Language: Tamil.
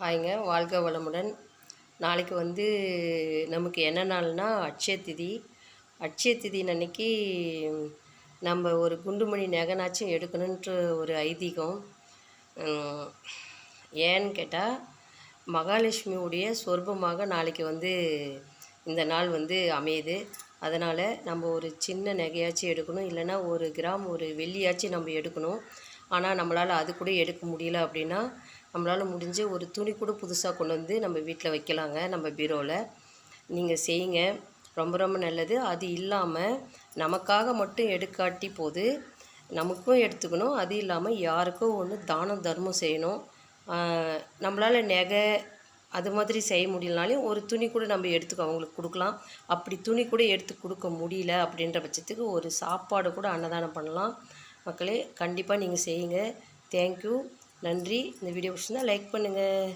ஹாய்ங்க, வாழ்க வளமுடன். நாளைக்கு வந்து நமக்கு என்ன நாள்னா அட்சய திதி. அட்சய திதி அன்னைக்கு நம்ம ஒரு குண்டுமணி நகைனாச்சும் எடுக்கணுன்ட்டு ஒரு ஐதீகம். ஏன்னு கேட்டால், மகாலட்சுமியுடைய சொர்பமாக நாளைக்கு வந்து இந்த நாள் வந்து அமையுது. அதனால் நம்ம ஒரு சின்ன நகையாச்சும் எடுக்கணும், இல்லைன்னா ஒரு கிராம் ஒரு வெள்ளியாச்சும் நம்ம எடுக்கணும். ஆனால் நம்மளால் அது கூட எடுக்க முடியல அப்படின்னா, நம்மளால் முடிஞ்ச ஒரு துணி கூட புதுசாக கொண்டு வந்து நம்ம வீட்டில் வைக்கலாங்க, நம்ம பீரோவில். நீங்கள் செய்யுங்க, ரொம்ப ரொம்ப நல்லது. அது இல்லாமல் நமக்காக மட்டும் எடுக்காட்டி போது, நமக்கும் எடுத்துக்கணும். அது இல்லாமல் யாருக்கோ ஒன்று தானம் தர்மம் செய்யணும். நம்மளால் நகை அது மாதிரி செய்ய முடியலனாலையும் ஒரு துணி கூட நம்ம எடுத்துக்க அவங்களுக்கு கொடுக்கலாம். அப்படி துணி கூட எடுத்து கொடுக்க முடியல அப்படின்ற பட்சத்துக்கு ஒரு சாப்பாடு கூட அன்னதானம் பண்ணலாம். மக்களே, கண்டிப்பாக நீங்கள் செய்யுங்க. தேங்க்யூ, நன்றி. இந்த வீடியோ பிடிச்சிருந்தா லைக் பண்ணுங்கள்.